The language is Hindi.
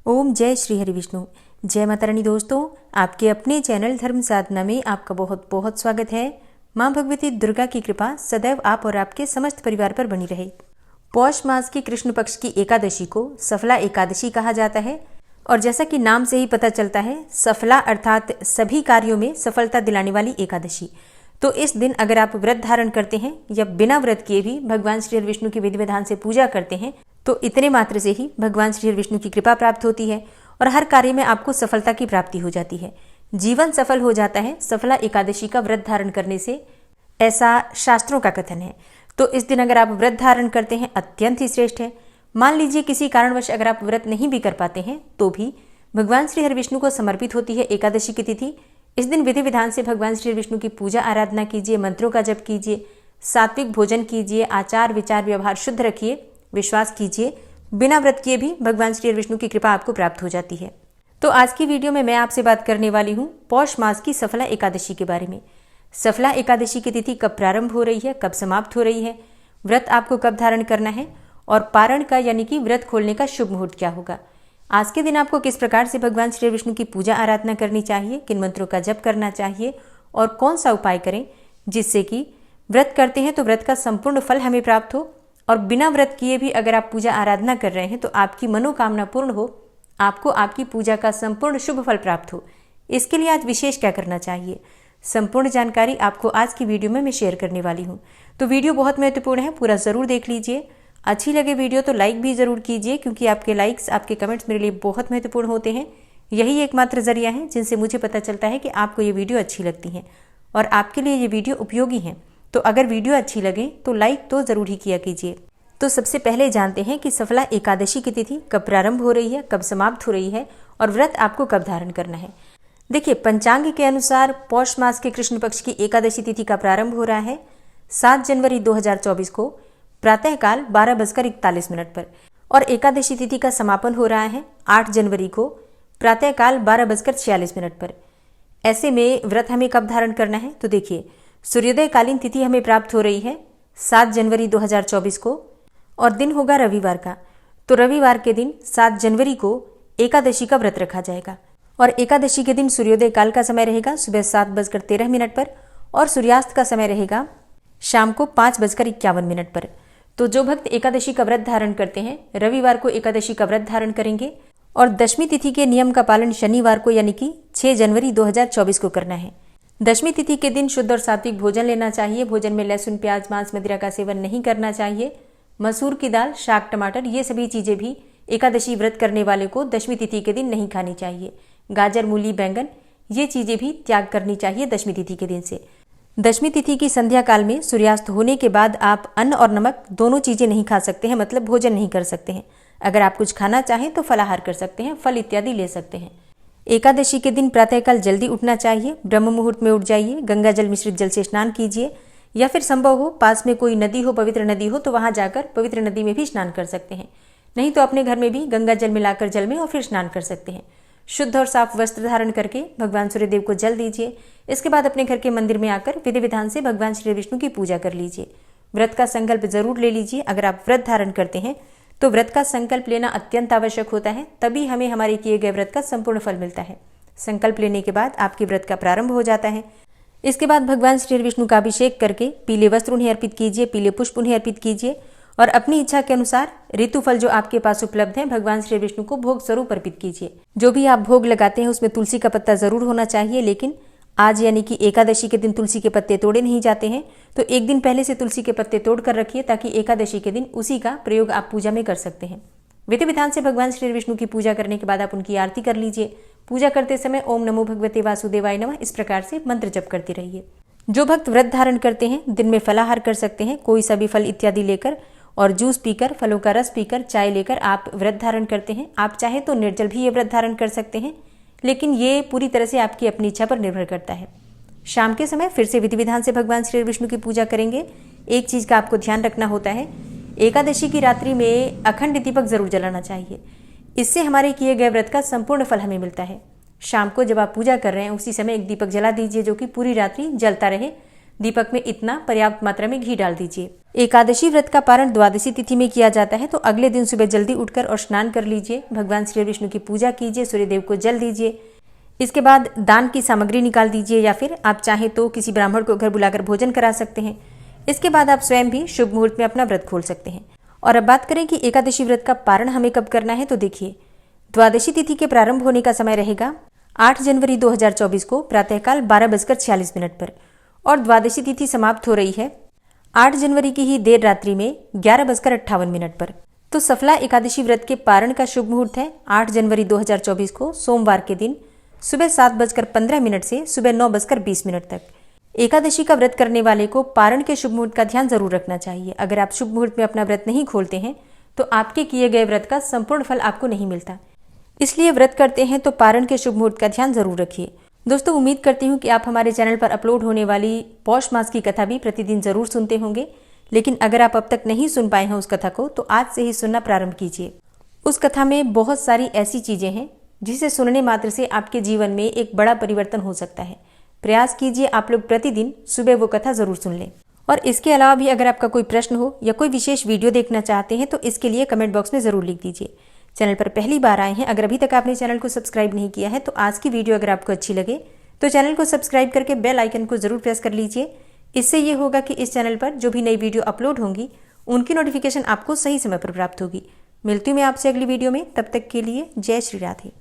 ओम जय श्री हरि विष्णु। जय माता रानी। दोस्तों, आपके अपने चैनल धर्म साधना में आपका बहुत बहुत स्वागत है। माँ भगवती दुर्गा की कृपा सदैव आप और आपके समस्त परिवार पर बनी रहे। पौष मास की कृष्ण पक्ष की एकादशी को सफला एकादशी कहा जाता है और जैसा कि नाम से ही पता चलता है, सफला अर्थात सभी कार्यों में सफलता दिलाने वाली एकादशी। तो इस दिन अगर आप व्रत धारण करते हैं या बिना व्रत किए भी भगवान श्री हरि विष्णु की विधि विधान से पूजा करते हैं तो इतने मात्र से ही भगवान श्री हरि विष्णु की कृपा प्राप्त होती है और हर कार्य में आपको सफलता की प्राप्ति हो जाती है। जीवन सफल हो जाता है सफला एकादशी का व्रत धारण करने से, ऐसा शास्त्रों का कथन है। तो इस दिन अगर आप व्रत धारण करते हैं अत्यंत ही श्रेष्ठ है। मान लीजिए किसी कारणवश अगर आप व्रत नहीं भी कर पाते हैं तो भी भगवान श्री हरि विष्णु को समर्पित होती है एकादशी की तिथि। इस दिन विधि विधान से भगवान श्री विष्णु की पूजा आराधना कीजिए, मंत्रों का जप कीजिए, सात्विक भोजन कीजिए, आचार विचार व्यवहार शुद्ध रखिए, विश्वास कीजिए। बिना व्रत किए भी भगवान श्री विष्णु की कृपा आपको प्राप्त हो जाती है। तो आज की वीडियो में मैं आपसे बात करने वाली हूँ पौष मास की सफला एकादशी के बारे में। सफला एकादशी की तिथि कब प्रारंभ हो रही है, कब समाप्त हो रही है, व्रत आपको कब धारण करना है और पारण का यानी कि व्रत खोलने का शुभ मुहूर्त क्या होगा। आज के दिन आपको किस प्रकार से भगवान श्री विष्णु की पूजा आराधना करनी चाहिए, किन मंत्रों का जप करना चाहिए और कौन सा उपाय करें जिससे कि व्रत करते हैं तो व्रत का संपूर्ण फल हमें प्राप्त हो और बिना व्रत किए भी अगर आप पूजा आराधना कर रहे हैं तो आपकी मनोकामना पूर्ण हो, आपको आपकी पूजा का संपूर्ण शुभ फल प्राप्त हो। इसके लिए आज विशेष क्या करना चाहिए, संपूर्ण जानकारी आपको आज की वीडियो में मैं शेयर करने वाली हूँ। तो वीडियो बहुत महत्वपूर्ण है, पूरा ज़रूर देख लीजिए। अच्छी लगे वीडियो तो लाइक भी ज़रूर कीजिए क्योंकि आपके लाइक्स, आपके कमेंट्स मेरे लिए बहुत महत्वपूर्ण होते हैं। यही एकमात्र जरिया है जिनसे मुझे पता चलता है कि आपको ये वीडियो अच्छी लगती है और आपके लिए ये वीडियो उपयोगी है। तो अगर वीडियो अच्छी लगे तो लाइक तो ज़रूर ही किया कीजिए। तो सबसे पहले जानते हैं कि सफला एकादशी की तिथि कब प्रारंभ हो रही है, कब समाप्त हो रही है और व्रत आपको कब धारण करना है। देखिए, पंचांग के अनुसार पौष मास के कृष्ण पक्ष की एकादशी तिथि का प्रारंभ हो रहा है 7 जनवरी 2024 को प्रातःकाल 12:41 पर और एकादशी तिथि का समापन हो रहा है 8 जनवरी को प्रातःकाल 12:46 पर। ऐसे में व्रत हमें कब धारण करना है तो देखिए, सूर्योदय कालीन तिथि हमें प्राप्त हो रही है 7 जनवरी 2024 को और दिन होगा रविवार का। तो रविवार के दिन 7 जनवरी को एकादशी का व्रत रखा जाएगा और एकादशी के दिन सूर्योदय काल का समय रहेगा सुबह 7:13 पर और सूर्यास्त का समय रहेगा शाम को 5:51 पर। तो जो भक्त एकादशी का व्रत धारण करते हैं रविवार को एकादशी का व्रत धारण करेंगे और दशमी तिथि के नियम का पालन शनिवार को यानी कि 6 जनवरी 2024 को करना है। दशमी तिथि के दिन शुद्ध और सात्विक भोजन लेना चाहिए। भोजन में लहसुन, प्याज, मांस, मदिरा का सेवन नहीं करना चाहिए। मसूर की दाल, शाक, टमाटर ये सभी चीजें भी एकादशी व्रत करने वाले को दशमी तिथि के दिन नहीं खानी चाहिए। गाजर, मूली, बैंगन ये चीजें भी त्याग करनी चाहिए दशमी तिथि के दिन से। दशमी तिथि की संध्या काल में सूर्यास्त होने के बाद आप अन्न और नमक दोनों चीजें नहीं खा सकते हैं, मतलब भोजन नहीं कर सकते हैं। अगर आप कुछ खाना चाहें तो फलाहार कर सकते हैं, फल इत्यादि ले सकते हैं। एकादशी के दिन प्रातःकाल जल्दी उठना चाहिए, ब्रह्म मुहूर्त में उठ जाइए, गंगा जल मिश्रित जल से स्नान कीजिए या फिर संभव हो पास में कोई नदी हो, पवित्र नदी हो तो वहां जाकर पवित्र नदी में भी स्नान कर सकते हैं। नहीं तो अपने घर में भी गंगा जल मिलाकर जल में और फिर स्नान कर सकते हैं। शुद्ध और साफ वस्त्र धारण करके भगवान सूर्यदेव को जल दीजिए। इसके बाद अपने घर के मंदिर में आकर विधि विधान से भगवान श्री विष्णु की पूजा कर लीजिए। व्रत का संकल्प जरूर ले लीजिए। अगर आप व्रत धारण करते हैं तो व्रत का संकल्प लेना अत्यंत आवश्यक होता है, तभी हमें हमारे किए गए व्रत का संपूर्ण फल मिलता है। संकल्प लेने के बाद आपके व्रत का प्रारंभ हो जाता है। इसके बाद भगवान श्री विष्णु का अभिषेक करके पीले वस्त्र उन्हें अर्पित कीजिए, पीले पुष्प उन्हें अर्पित कीजिए और अपनी इच्छा के अनुसार ऋतुफल जो आपके पास उपलब्ध है भगवान श्री विष्णु को भोग स्वरूप अर्पित कीजिए। जो भी आप भोग लगाते हैं उसमें तुलसी का पत्ता जरूर होना चाहिए, लेकिन आज यानी कि एकादशी के दिन तुलसी के पत्ते तोड़े नहीं जाते हैं। तो एक दिन पहले से तुलसी के पत्ते तोड़ कर रखिए ताकि एकादशी के दिन उसी का प्रयोग आप पूजा में कर सकते हैं। विधि विधान से भगवान श्री विष्णु की पूजा करने के बाद आप उनकी आरती कर लीजिए। पूजा करते समय ओम नमो भगवते वासुदेवाय नमः इस प्रकार से मंत्र जप करते रहिए। जो भक्त व्रत धारण करते हैं दिन में फलाहार कर सकते हैं, कोई सा भी फल इत्यादि लेकर और जूस पीकर, फलों का रस पीकर, चाय लेकर आप व्रत धारण करते हैं। आप चाहे तो निर्जल भी ये व्रत धारण कर सकते हैं, लेकिन ये पूरी तरह से आपकी अपनी इच्छा पर निर्भर करता है। शाम के समय फिर से विधि विधान से भगवान श्री विष्णु की पूजा करेंगे। एक चीज का आपको ध्यान रखना होता है, एकादशी की रात्रि में अखंड दीपक जरूर जलाना चाहिए। इससे हमारे किए गए व्रत का संपूर्ण फल हमें मिलता है। शाम को जब आप पूजा कर रहे हैं उसी समय एक दीपक जला दीजिए जो कि पूरी रात्रि जलता रहे। दीपक में इतना पर्याप्त मात्रा में घी डाल दीजिए। एकादशी व्रत का पारण द्वादशी तिथि में किया जाता है, तो अगले दिन सुबह जल्दी उठकर और स्नान कर लीजिए, भगवान श्री विष्णु की पूजा कीजिए, सूर्यदेव को जल दीजिए। इसके बाद दान की सामग्री निकाल दीजिए या फिर आप चाहें तो किसी ब्राह्मण को घर बुलाकर भोजन करा सकते हैं। इसके बाद आप स्वयं भी शुभ मुहूर्त में अपना व्रत खोल सकते हैं। और अब बात करें कि एकादशी व्रत का पारण हमें कब करना है, तो देखिए द्वादशी तिथि के प्रारंभ होने का समय रहेगा 8 जनवरी 2024 को प्रातःकाल 12:46 पर और द्वादशी तिथि समाप्त हो रही है 8 जनवरी की ही देर रात्रि में 11:58 पर। तो सफला एकादशी व्रत के पारण का शुभ मुहूर्त है 8 जनवरी 2024 को सोमवार के दिन सुबह 7:15 से सुबह 9:20 तक। एकादशी का व्रत करने वाले को पारण के शुभ मुहूर्त का ध्यान जरूर रखना चाहिए। अगर आप शुभ मुहूर्त में अपना व्रत नहीं खोलते हैं तो आपके किए गए व्रत का संपूर्ण फल आपको नहीं मिलता। इसलिए व्रत करते हैं तो पारण के शुभ मुहूर्त का ध्यान जरूर रखिए। दोस्तों, उम्मीद करती हूँ कि आप हमारे चैनल पर अपलोड होने वाली पौष मास की कथा भी प्रतिदिन जरूर सुनते होंगे, लेकिन अगर आप अब तक नहीं सुन पाए हैं उस कथा को तो आज से ही सुनना प्रारंभ कीजिए। उस कथा में बहुत सारी ऐसी चीजें हैं जिसे सुनने मात्र से आपके जीवन में एक बड़ा परिवर्तन हो सकता है। प्रयास कीजिए आप लोग प्रतिदिन सुबह वो कथा जरूर सुन लें। और इसके अलावा भी अगर आपका कोई प्रश्न हो या कोई विशेष वीडियो देखना चाहते हैं तो इसके लिए कमेंट बॉक्स में जरूर लिख दीजिए। चैनल पर पहली बार आए हैं, अगर अभी तक आपने चैनल को सब्सक्राइब नहीं किया है तो आज की वीडियो अगर आपको अच्छी लगे तो चैनल को सब्सक्राइब करके बेल आइकन को जरूर प्रेस कर लीजिए। इससे ये होगा कि इस चैनल पर जो भी नई वीडियो अपलोड होंगी उनकी नोटिफिकेशन आपको सही समय पर प्राप्त होगी। मिलती हूँ मैं आपसे अगली वीडियो में, तब तक के लिए जय श्री राधे।